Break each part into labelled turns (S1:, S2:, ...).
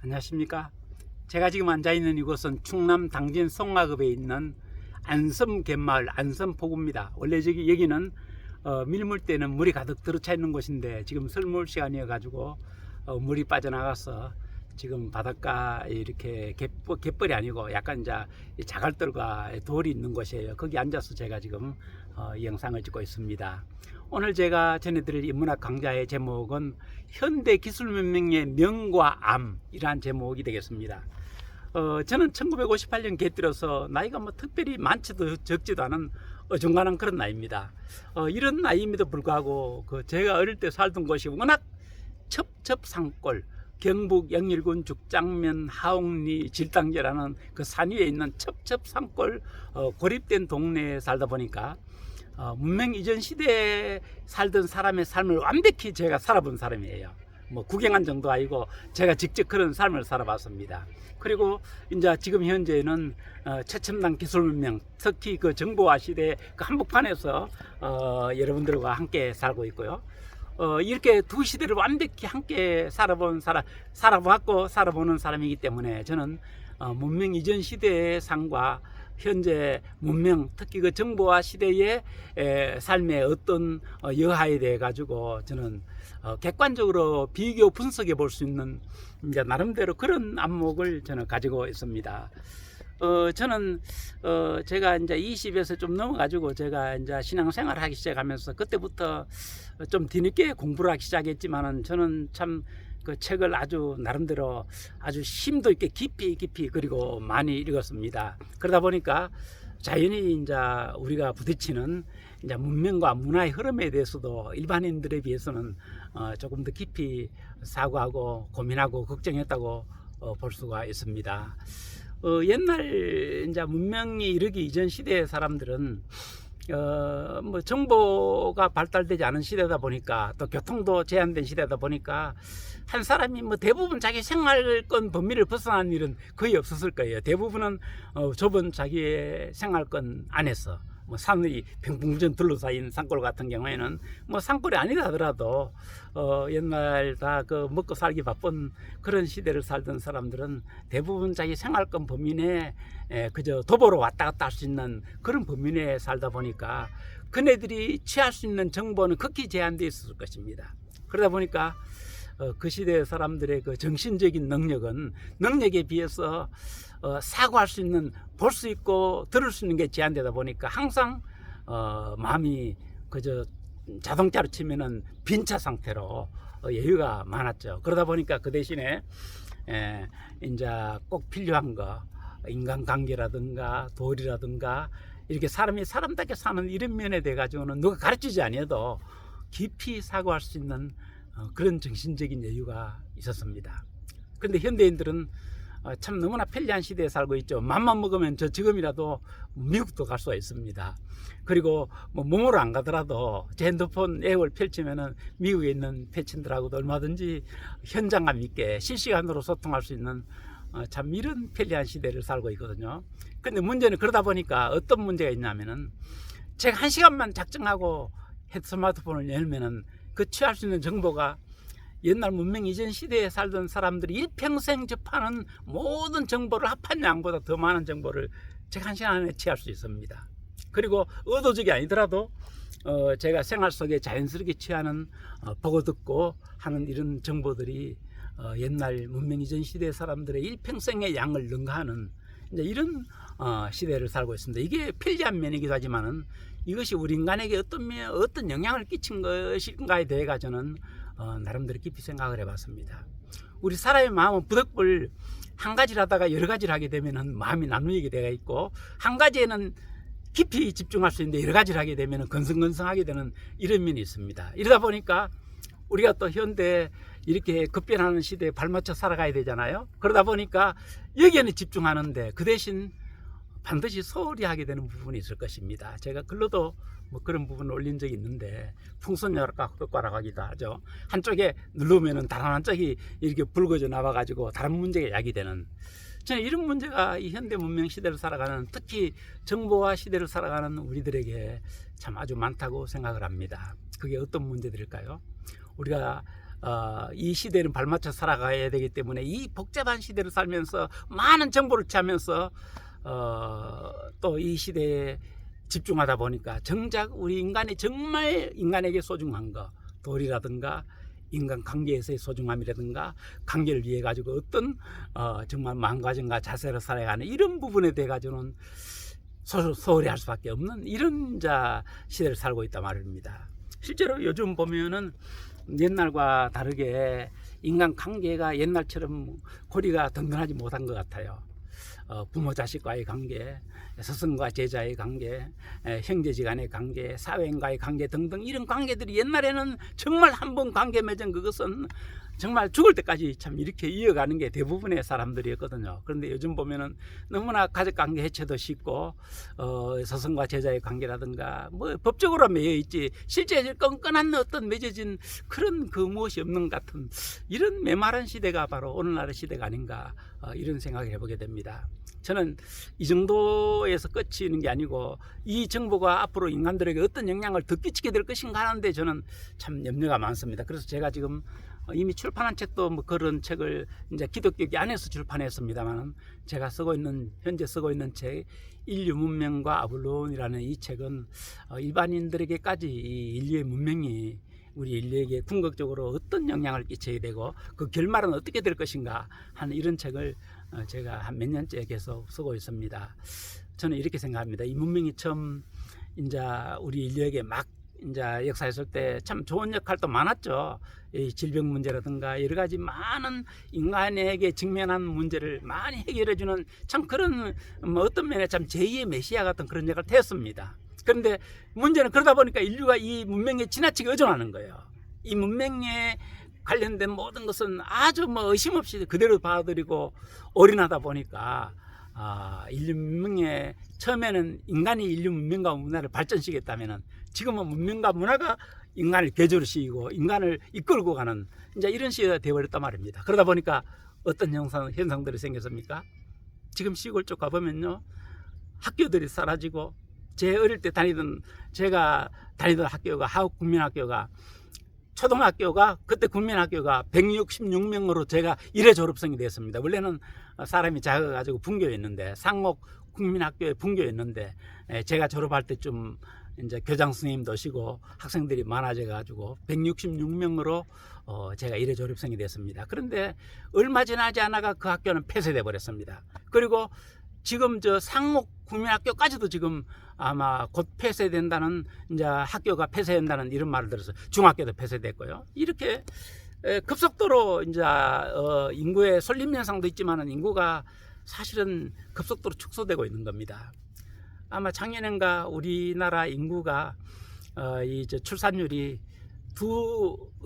S1: 안녕하십니까. 제가 지금 앉아있는 이곳은 충남 당진 송화읍에 있는 안섬 갯마을 안섬포구입니다. 원래 여기는 밀물 때는 물이 가득 들어차 있는 곳인데 지금 설물 시간이어 가지고 물이 빠져나가서 지금 바닷가 이렇게 갯벌이 아니고 약간 이제 자갈들과 돌이 있는 곳이에요. 거기 앉아서 제가 지금 이 영상을 찍고 있습니다. 오늘 제가 전해드릴 인문학 강좌의 제목은 현대기술문명의 명과 암이란 제목이 되겠습니다. 저는 1958년 개띠로서 나이가 뭐 특별히 많지도 적지도 않은 어중간한 그런 나이입니다. 이런 나이임에도 불구하고 제가 어릴 때 살던 곳이 워낙 첩첩산골, 경북 영일군 죽장면 하옥리 질당제라는 그 산 위에 있는 첩첩산골 고립된 동네에 살다 보니까 문명 이전 시대에 살던 사람의 삶을 완벽히 제가 살아본 사람이에요. 뭐 구경한 정도 아니고 제가 직접 그런 삶을 살아봤습니다. 그리고 이제 지금 현재는 최첨단 기술 문명, 특히 그 정보화 시대 그 한복판에서 여러분들과 함께 살고 있고요. 이렇게 두 시대를 완벽히 함께 살아봤고 살아보는 사람이기 때문에 저는 문명 이전 시대의 삶과 현재 문명, 특히 그 정보화 시대의 삶의 어떤 여하에 대해 가지고 저는 객관적으로 비교 분석해 볼 수 있는 이제 나름대로 그런 안목을 저는 가지고 있습니다. 저는 제가 이제 20에서 좀 넘어가지고 제가 이제 신앙생활을 하기 시작하면서 그때부터 좀 뒤늦게 공부를 하기 시작했지만은 저는 참 그 책을 아주 나름대로 아주 심도 있게 깊이 그리고 많이 읽었습니다. 그러다 보니까 자연히 이제 우리가 부딪히는 이제 문명과 문화의 흐름에 대해서도 일반인들에 비해서는 조금 더 깊이 사고하고 고민하고 걱정했다고 볼 수가 있습니다. 옛날 이제 문명이 이르기 이전 시대의 사람들은 뭐 정보가 발달되지 않은 시대다 보니까 또 교통도 제한된 시대다 보니까 한 사람이 뭐 대부분 자기 생활권 범위를 벗어난 일은 거의 없었을 거예요. 대부분은 좁은 자기의 생활권 안에서 뭐 산이 평풍전 둘러싸인 산골 같은 경우에는 뭐 산골이 아니다 하더라도 옛날 다 그 먹고 살기 바쁜 그런 시대를 살던 사람들은 대부분 자기 생활권 범위 내에 그저 도보로 왔다 갔다 할 수 있는 그런 범위 내에 살다 보니까 그네들이 취할 수 있는 정보는 극히 제한되어 있었을 것입니다. 그러다 보니까 그 시대 사람들의 그 정신적인 능력에 비해서 사고할 수 있는, 볼 수 있고 들을 수 있는 게 제한되다 보니까 항상 마음이 그저 자동차로 치면은 빈차 상태로 여유가 많았죠. 그러다 보니까 그 대신에 이제 꼭 필요한 거, 인간관계라든가 도리라든가 이렇게 사람이 사람답게 사는 이런 면에 대해 가지고는 누가 가르치지 아니어도 깊이 사고할 수 있는 그런 정신적인 여유가 있었습니다. 그런데 현대인들은 참 너무나 편리한 시대에 살고 있죠. 맘만 먹으면 저 지금이라도 미국도 갈 수가 있습니다. 그리고 뭐 몸으로 안 가더라도 제 핸드폰 앱을 펼치면은 미국에 있는 패친들하고도 얼마든지 현장감 있게 실시간으로 소통할 수 있는 참 이런 편리한 시대를 살고 있거든요. 근데 문제는 그러다 보니까 어떤 문제가 있냐면은 제가 1시간만 작정하고 스마트폰을 열면은 그 취할 수 있는 정보가 옛날 문명 이전 시대에 살던 사람들이 일평생 접하는 모든 정보를 합한 양보다 더 많은 정보를 제가 1시간 안에 취할 수 있습니다. 그리고 의도적이 아니더라도 제가 생활 속에 자연스럽게 취하는 보고 듣고 하는 이런 정보들이 옛날 문명 이전 시대 사람들의 일평생의 양을 능가하는 이제 이런 시대를 살고 있습니다. 이게 편리한 면이기도 하지만은 이것이 우리 인간에게 어떤 영향을 끼친 것인가에 대해 저는 나름대로 깊이 생각을 해봤습니다. 우리 사람의 마음은 부득불 한 가지를 하다가 여러 가지를 하게 되면은 마음이 나누게 되어 있고 한 가지에는 깊이 집중할 수 있는데 여러 가지를 하게 되면은 건성건성하게 되는 이런 면이 있습니다. 이러다 보니까 우리가 또 현대 이렇게 급변하는 시대에 발맞춰 살아가야 되잖아요. 그러다 보니까 여기에는 집중하는데 그 대신 반드시 소홀히 하게 되는 부분이 있을 것입니다. 제가 글로도 뭐 그런 부분을 올린 적이 있는데 풍선효과라고 하기도 하죠. 한쪽에 누르면은 다른 한쪽이 이렇게 붉어져 나와 가지고 다른 문제가 야기되는, 저는 이런 문제가 이 현대 문명 시대를 살아가는, 특히 정보화 시대를 살아가는 우리들에게 참 아주 많다고 생각을 합니다. 그게 어떤 문제들일까요? 우리가 이 시대를 발맞춰 살아가야 되기 때문에 이 복잡한 시대를 살면서 많은 정보를 취하면서 또 이 시대에 집중하다 보니까 정작 우리 인간이 정말 인간에게 소중한 거, 도리라든가 인간 관계에서의 소중함이라든가 관계를 위해 가지고 어떤 정말 마음가짐과 자세로 살아가는 이런 부분에 대해 가지고는 소홀히 할 수밖에 없는 이런 시대를 살고 있단 말입니다. 실제로 요즘 보면은 옛날과 다르게 인간 관계가 옛날처럼 고리가 든든하지 못한 것 같아요. 부모 자식과의 관계, 스승과 제자의 관계, 형제지간의 관계, 사회인과의 관계 등등 이런 관계들이 옛날에는 정말 한 번 관계 맺은 그것은 정말 죽을 때까지 참 이렇게 이어가는 게 대부분의 사람들이었거든요. 그런데 요즘 보면은 너무나 가족관계 해체도 쉽고 스승과 제자의 관계라든가 뭐 법적으로 맺어 있지 실제 끈끈한 어떤 맺어진 그런 그 무엇이 없는 같은 이런 메마른 시대가 바로 오늘날의 시대가 아닌가 이런 생각을 해보게 됩니다. 저는 이 정도에서 끝이 있는 게 아니고 이 정보가 앞으로 인간들에게 어떤 영향을 더 끼치게 될 것인가 하는데 저는 참 염려가 많습니다. 그래서 제가 지금 이미 출판한 책도 뭐 그런 책을 이제 기독교계 안에서 출판했습니다만 제가 현재 쓰고 있는 책 인류 문명과 아블론이라는 이 책은 일반인들에게까지 이 인류의 문명이 우리 인류에게 궁극적으로 어떤 영향을 끼쳐야 되고 그 결말은 어떻게 될 것인가 하는 이런 책을 제가 한 몇 년째 계속 쓰고 있습니다. 저는 이렇게 생각합니다. 이 문명이 처음 이제 우리 인류에게 막 이제 역사했을 때 참 좋은 역할도 많았죠. 이 질병 문제라든가 여러 가지 많은 인간에게 직면한 문제를 많이 해결해주는 참 그런 뭐 어떤 면에 참 제2의 메시아 같은 그런 역할을 했습니다. 그런데 문제는 그러다 보니까 인류가 이 문명에 지나치게 의존하는 거예요. 이 문명에 관련된 모든 것은 아주 뭐 의심 없이 그대로 받아들이고 올인하다 보니까 인류 문명에 처음에는 인간이 인류 문명과 문화를 발전시켰다면은 지금은 문명과 문화가 인간을 개조시키고 인간을 이끌고 가는 이제 이런 시대가 되어버렸단 말입니다. 그러다 보니까 어떤 현상들이 생겼습니까? 지금 시골 쪽 가보면요, 학교들이 사라지고 제가 다니던 학교가 하국국민학교가 초등학교가 그때 국민학교가 166명으로 제가 1회 졸업생이 됐습니다. 원래는 사람이 작아가지고 분교였는데 상옥 국민학교에 분교였는데 제가 졸업할 때쯤 이제 교장 선생님도 오시고 학생들이 많아져가지고 166명으로 제가 1회 졸업생이 됐습니다. 그런데 얼마 지나지 않아가 그 학교는 폐쇄돼 버렸습니다. 그리고 지금 저 상옥 국민학교까지도 지금 아마 곧 폐쇄된다는 이제 학교가 폐쇄된다는 이런 말을 들어서 중학교도 폐쇄됐고요. 이렇게 급속도로 이제 인구의 솔림 현상도 있지만은 인구가 사실은 급속도로 축소되고 있는 겁니다. 아마 작년인가 우리나라 인구가 이제 출산율이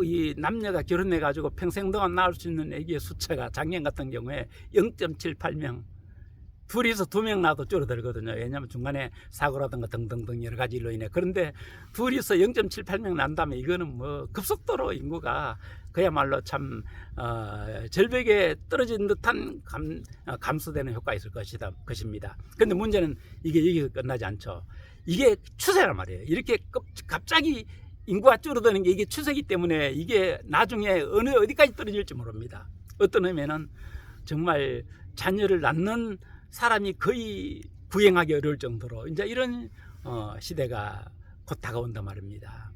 S1: 이 남녀가 결혼해 가지고 평생 동안 낳을 수 있는 아기의 숫자가 작년 같은 경우에 0.78명. 둘이서 2명 낳아도 줄어들거든요. 왜냐하면 중간에 사고라든가 등등등 여러 가지 일로 인해. 그런데 둘이서 0.78명 난다면 이거는 뭐 급속도로 인구가 그야말로 참 절벽에 떨어진 듯한 감소되는 효과가 있을 것입니다. 그런데 문제는 이게 여기서 끝나지 않죠. 이게 추세란 말이에요. 이렇게 갑자기 인구가 줄어드는 게 이게 추세이기 때문에 이게 나중에 어디까지 떨어질지 모릅니다. 어떤 의미에는 정말 자녀를 낳는 사람이 거의 구행하기 어려울 정도로 이제 이런 시대가 곧 다가온단 말입니다.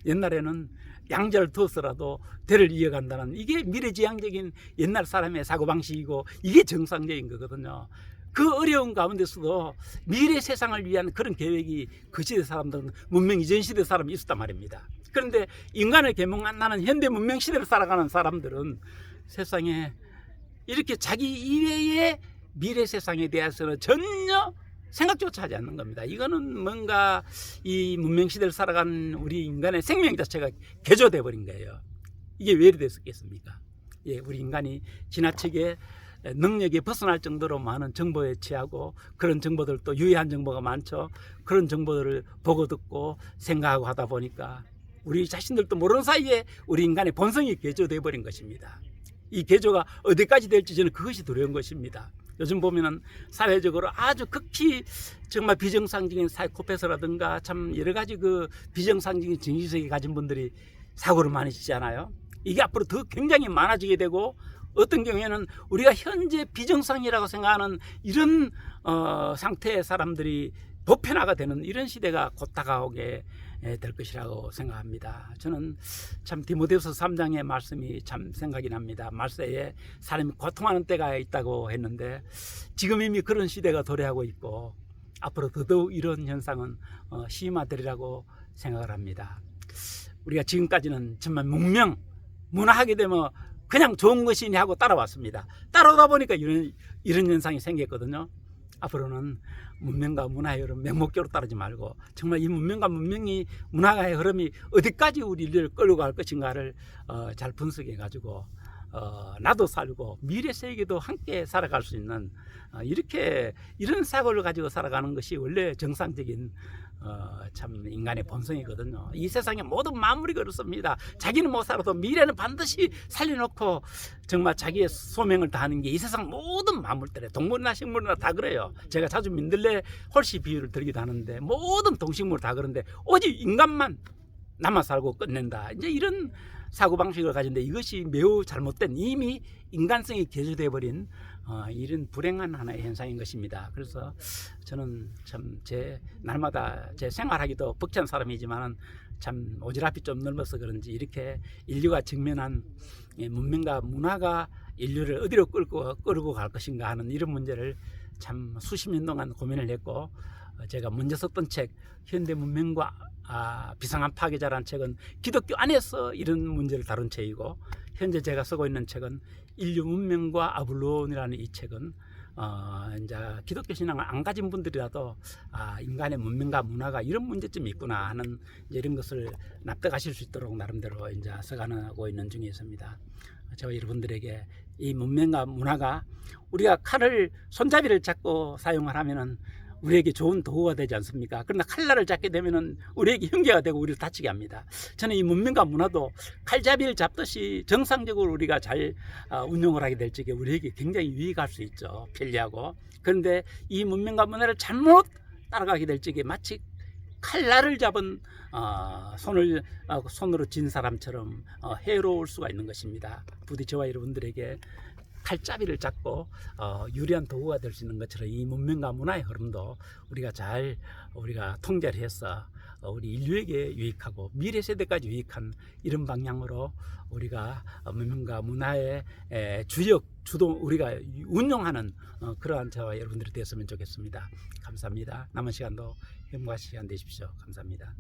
S1: 옛날에는 양자를 두어서라도 대를 이어간다는 이게 미래지향적인 옛날 사람의 사고방식이고 이게 정상적인 거거든요. 그 어려운 가운데서도 미래 세상을 위한 그런 계획이 그 시대 사람들은 문명 이전 시대 사람이 있었단 말입니다. 그런데 인간을 계몽하는 현대 문명 시대를 살아가는 사람들은 세상에 이렇게 자기 이외의 미래 세상에 대해서는 전혀 생각조차 하지 않는 겁니다. 이거는 뭔가 이 문명시대를 살아가는 우리 인간의 생명 자체가 개조돼 버린 거예요. 이게 왜 이렇게 됐겠습니까? 예, 우리 인간이 지나치게 능력이 벗어날 정도로 많은 정보에 취하고 그런 정보들도 유해한 정보가 많죠. 그런 정보들을 보고 듣고 생각하고 하다 보니까 우리 자신들도 모르는 사이에 우리 인간의 본성이 개조돼 버린 것입니다. 이 개조가 어디까지 될지 저는 그것이 두려운 것입니다. 요즘 보면은 사회적으로 아주 극히 정말 비정상적인 사이코패스라든가 참 여러 가지 그 비정상적인 정신세계 가진 분들이 사고를 많이 치잖아요. 이게 앞으로 더 굉장히 많아지게 되고 어떤 경우에는 우리가 현재 비정상이라고 생각하는 이런 상태의 사람들이 보편화가 되는 이런 시대가 곧 다가오게 될 것이라고 생각합니다. 저는 참 디모데후서 3장의 말씀이 참 생각이 납니다. 말세에 사람이 고통하는 때가 있다고 했는데 지금 이미 그런 시대가 도래하고 있고 앞으로 더더욱 이런 현상은 심화되리라고 생각을 합니다. 우리가 지금까지는 정말 문명하게 되면 그냥 좋은 것이니 하고 따라왔습니다. 따라오다 보니까 이런 현상이 생겼거든요. 앞으로는 문명과 문화의 흐름 맹목적으로 따르지 말고 정말 이 문명과 문화의 흐름이 어디까지 우리를 끌고 갈 것인가를 잘 분석해 가지고 나도 살고 미래 세계도 함께 살아갈 수 있는 이런 사고를 가지고 살아가는 것이 원래 정상적인 참 인간의 본성이거든요. 이 세상의 모든 만물이 그렇습니다. 자기는 못 살아도 미래는 반드시 살려놓고 정말 자기의 소명을 다하는 게 이 세상 모든 만물들에 동물이나 식물이나 다 그래요. 제가 자주 민들레 홀씨 비유를 들기도 하는데 모든 동식물 다 그런데 오직 인간만 남아 살고 끝낸다. 이제 이런 사고방식을 가진데 이것이 매우 잘못된 이미 인간성이 개조되어 버린 이런 불행한 하나의 현상인 것입니다. 그래서 저는 참 제 날마다 제 생활하기도 벅찬 사람이지만 참 오지랖이 좀 넓어서 그런지 이렇게 인류가 직면한 문명과 문화가 인류를 어디로 끌고 갈 것인가 하는 이런 문제를 참 수십 년 동안 고민을 했고 제가 먼저 썼던 책 현대 문명과 비상한 파괴자라는 책은 기독교 안에서 이런 문제를 다룬 책이고 현재 제가 쓰고 있는 책은 인류 문명과 아블론이라는 이 책은 이제 기독교 신앙을 안 가진 분들이라도 인간의 문명과 문화가 이런 문제점이 있구나 하는 이런 것을 납득하실 수 있도록 나름대로 이제 써가고 있는 중에 있습니다. 제가 여러분들에게 이 문명과 문화가 우리가 손잡이를 잡고 사용을 하면은 우리에게 좋은 도구가 되지 않습니까? 그러나 칼날을 잡게 되면은 우리에게 흉계가 되고 우리를 다치게 합니다. 저는 이 문명과 문화도 칼잡이를 잡듯이 정상적으로 우리가 잘 운용을 하게 될 적에 우리에게 굉장히 유익할 수 있죠. 편리하고. 그런데 이 문명과 문화를 잘못 따라가게 될 적에 마치 칼날을 잡은 손으로 진 사람처럼 해로울 수가 있는 것입니다. 부디 저와 여러분들에게 칼잡이를 잡고 유리한 도구가 될 수 있는 것처럼 이 문명과 문화의 흐름도 우리가 통제를 해서 우리 인류에게 유익하고 미래 세대까지 유익한 이런 방향으로 우리가 문명과 문화의 주도 우리가 운용하는 그러한 저와 여러분들이 되었으면 좋겠습니다. 감사합니다. 남은 시간도 행복한 시간 되십시오. 감사합니다.